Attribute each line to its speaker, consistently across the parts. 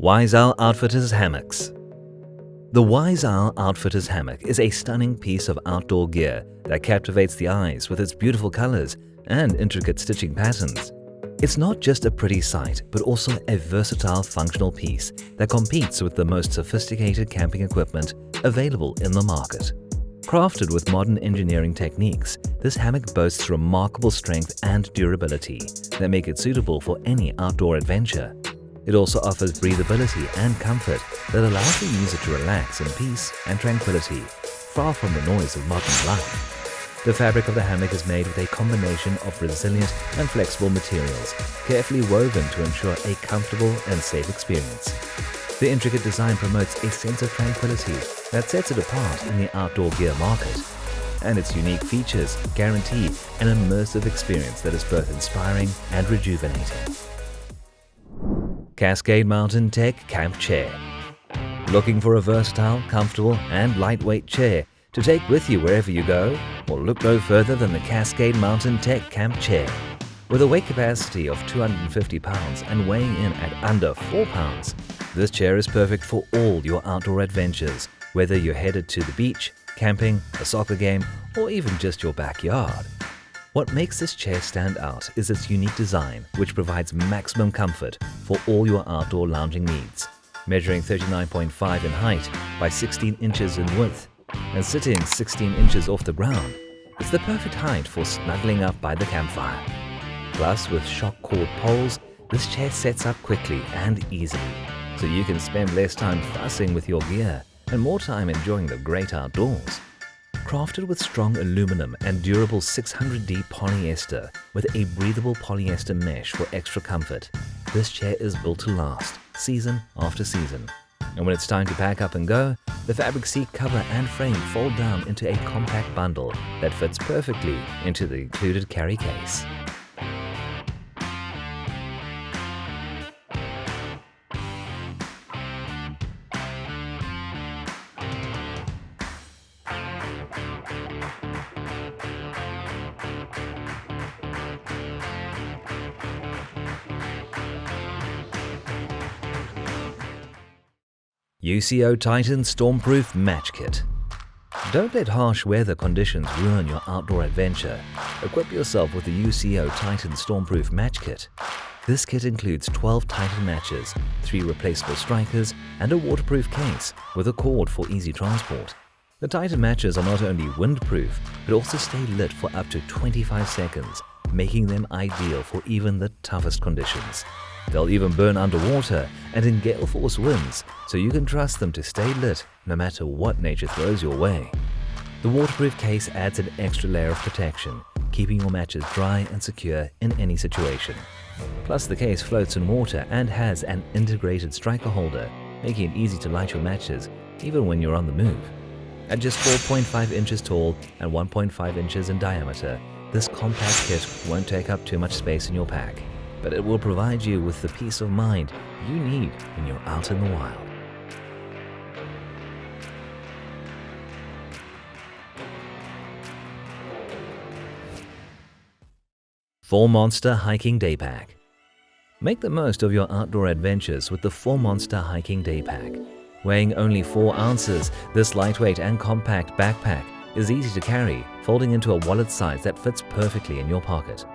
Speaker 1: Wise Owl Outfitters Hammocks. The Wise Owl Outfitters Hammock is a stunning piece of outdoor gear that captivates the eyes with its beautiful colors and intricate stitching patterns. It's not just a pretty sight, but also a versatile functional piece that competes with the most sophisticated camping equipment available in the market. Crafted with modern engineering techniques, this hammock boasts remarkable strength and durability that make it suitable for any outdoor adventure. It also offers breathability and comfort that allows the user to relax in peace and tranquility, far from the noise of modern life. The fabric of the hammock is made with a combination of resilient and flexible materials, carefully woven to ensure a comfortable and safe experience. The intricate design promotes a sense of tranquility that sets it apart in the outdoor gear market, and its unique features guarantee an immersive experience that is both inspiring and rejuvenating. Cascade Mountain Tech Camp Chair. Looking for a versatile, comfortable, and lightweight chair to take with you wherever you go? Well, look no further than the Cascade Mountain Tech Camp Chair. With a weight capacity of 250 pounds and weighing in at under 4 pounds, this chair is perfect for all your outdoor adventures, whether you're headed to the beach, camping, a soccer game, or even just your backyard. What makes this chair stand out is its unique design, which provides maximum comfort for all your outdoor lounging needs. Measuring 39.5 in height by 16 inches in width and sitting 16 inches off the ground, it's the perfect height for snuggling up by the campfire. Plus, with shock cord poles, this chair sets up quickly and easily, so you can spend less time fussing with your gear and more time enjoying the great outdoors. Crafted with strong aluminum and durable 600D polyester with a breathable polyester mesh for extra comfort, this chair is built to last, season after season. And when it's time to pack up and go, the fabric seat cover and frame fold down into a compact bundle that fits perfectly into the included carry case. UCO Titan Stormproof Match Kit. Don't let harsh weather conditions ruin your outdoor adventure. Equip yourself with the UCO Titan Stormproof Match Kit. This kit includes 12 Titan matches, 3 replaceable strikers, and a waterproof case with a cord for easy transport. The Titan matches are not only windproof, but also stay lit for up to 25 seconds, making them ideal for even the toughest conditions. They'll even burn underwater and in gale force winds, so you can trust them to stay lit no matter what nature throws your way. The waterproof case adds an extra layer of protection, keeping your matches dry and secure in any situation. Plus, the case floats in water and has an integrated striker holder, making it easy to light your matches even when you're on the move. At just 4.5 inches tall and 1.5 inches in diameter, this compact kit won't take up too much space in your pack, but it will provide you with the peace of mind you need when you're out in the wild. Four Monster Hiking Daypack. Make the most of your outdoor adventures with the 4 Monster Hiking Daypack. Weighing only 4 ounces, this lightweight and compact backpack is easy to carry, folding into a wallet size that fits perfectly in your pocket.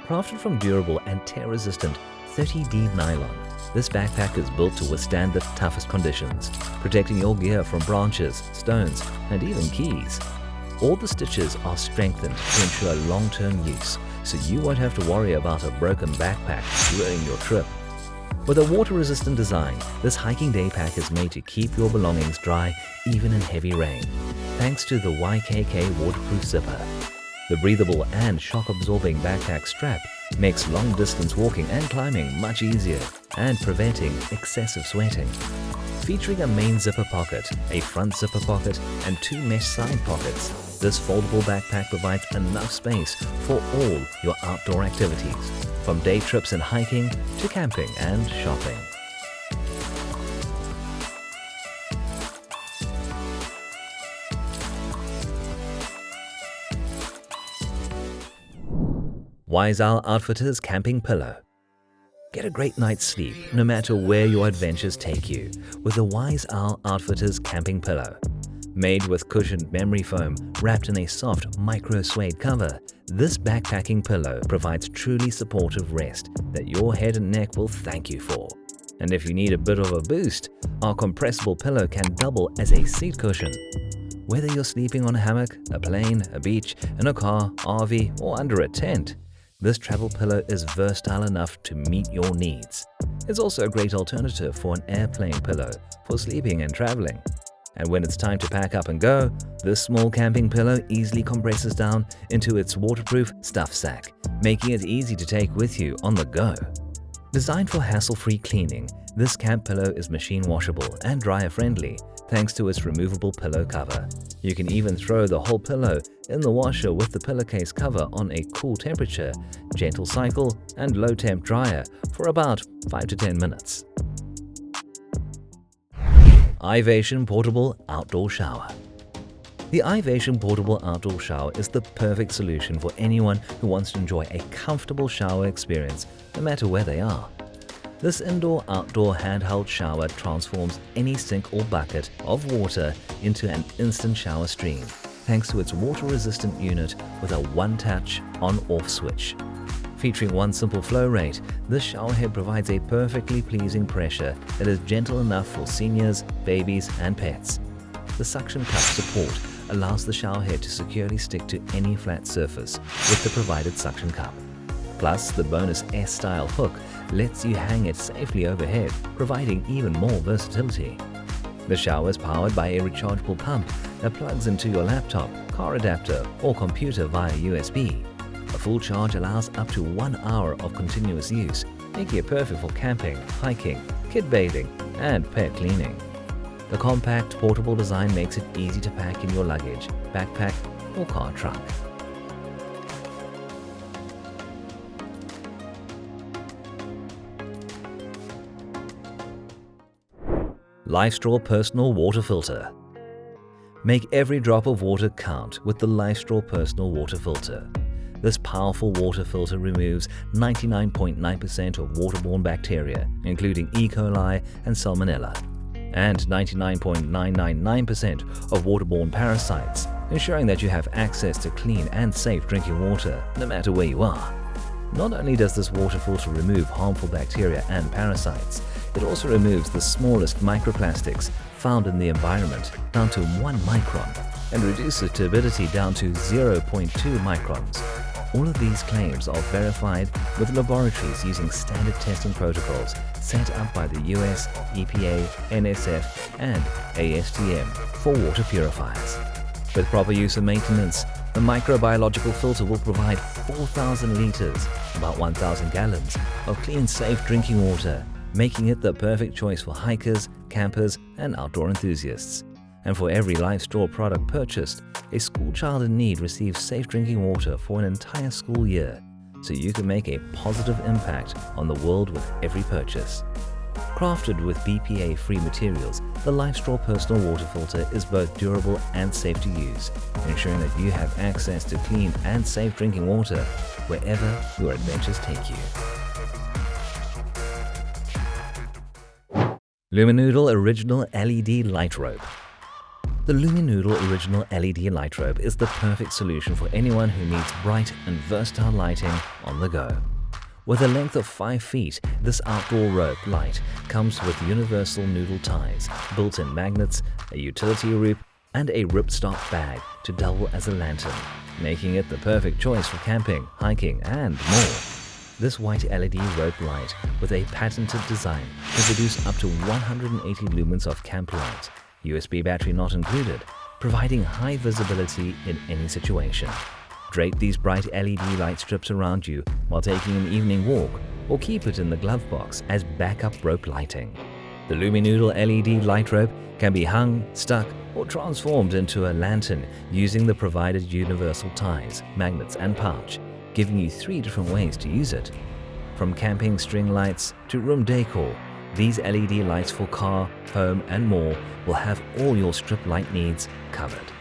Speaker 1: Crafted from durable and tear-resistant 30D nylon, this backpack is built to withstand the toughest conditions, protecting your gear from branches, stones, and even keys. All the stitches are strengthened to ensure long-term use, so you won't have to worry about a broken backpack ruining your trip. With a water-resistant design, this hiking day pack is made to keep your belongings dry even in heavy rain, thanks to the YKK waterproof zipper. The breathable and shock-absorbing backpack strap makes long-distance walking and climbing much easier and preventing excessive sweating. Featuring a main zipper pocket, a front zipper pocket, and 2 mesh side pockets, this foldable backpack provides enough space for all your outdoor activities, from day trips and hiking to camping and shopping. Wise Owl Outfitters Camping Pillow. Get a great night's sleep no matter where your adventures take you with the Wise Owl Outfitters Camping Pillow. Made with cushioned memory foam wrapped in a soft micro-suede cover, this backpacking pillow provides truly supportive rest that your head and neck will thank you for. And if you need a bit of a boost, our compressible pillow can double as a seat cushion. Whether you're sleeping on a hammock, a plane, a beach, in a car, RV, or under a tent, this travel pillow is versatile enough to meet your needs. It's also a great alternative for an airplane pillow for sleeping and traveling. And when it's time to pack up and go, this small camping pillow easily compresses down into its waterproof stuff sack, making it easy to take with you on the go. Designed for hassle-free cleaning, this camp pillow is machine washable and dryer-friendly thanks to its removable pillow cover. You can even throw the whole pillow in the washer with the pillowcase cover on a cool temperature, gentle cycle, and low-temp dryer for about 5 to 10 minutes. Ivation Portable Outdoor Shower. The Ivation Portable Outdoor Shower is the perfect solution for anyone who wants to enjoy a comfortable shower experience no matter where they are. This indoor-outdoor handheld shower transforms any sink or bucket of water into an instant shower stream thanks to its water-resistant unit with a one-touch on-off switch. Featuring one simple flow rate, this showerhead provides a perfectly pleasing pressure that is gentle enough for seniors, babies, and pets. The suction cup support allows the showerhead to securely stick to any flat surface with the provided suction cup. Plus, the bonus S-style hook lets you hang it safely overhead, providing even more versatility. The shower is powered by a rechargeable pump that plugs into your laptop, car adapter, or computer via USB. A full charge allows up to 1 hour of continuous use, making it perfect for camping, hiking, kid bathing, and pet cleaning. The compact, portable design makes it easy to pack in your luggage, backpack, or car trunk. LifeStraw Personal Water Filter. Make every drop of water count with the LifeStraw Personal Water Filter. This powerful water filter removes 99.9% of waterborne bacteria, including E. coli and Salmonella, and 99.999% of waterborne parasites, ensuring that you have access to clean and safe drinking water no matter where you are. Not only does this water filter remove harmful bacteria and parasites, it also removes the smallest microplastics found in the environment down to 1 micron and reduces turbidity down to 0.2 microns. All of these claims are verified with laboratories using standard testing protocols set up by the US, EPA, NSF, and ASTM for water purifiers. With proper use and maintenance, the microbiological filter will provide 4,000 liters, about 1,000 gallons, of clean, safe drinking water, making it the perfect choice for hikers, campers, and outdoor enthusiasts. And for every LifeStraw product purchased, a school child in need receives safe drinking water for an entire school year, so you can make a positive impact on the world with every purchase. Crafted with BPA-free materials, the LifeStraw Personal Water Filter is both durable and safe to use, ensuring that you have access to clean and safe drinking water wherever your adventures take you. Luminoodle Original LED Light Rope. The Luminoodle Original LED Light Rope is the perfect solution for anyone who needs bright and versatile lighting on the go. With a length of 5 feet, this outdoor rope light comes with universal noodle ties, built-in magnets, a utility loop, and a ripstop bag to double as a lantern, making it the perfect choice for camping, hiking, and more. This white LED rope light with a patented design can produce up to 180 lumens of camp light, USB battery not included, providing high visibility in any situation. Drape these bright LED light strips around you while taking an evening walk, or keep it in the glove box as backup rope lighting. The Luminoodle LED light rope can be hung, stuck, or transformed into a lantern using the provided universal ties, magnets, and pouch, giving you 3 different ways to use it. From camping string lights to room decor, these LED lights for car, home, and more will have all your strip light needs covered.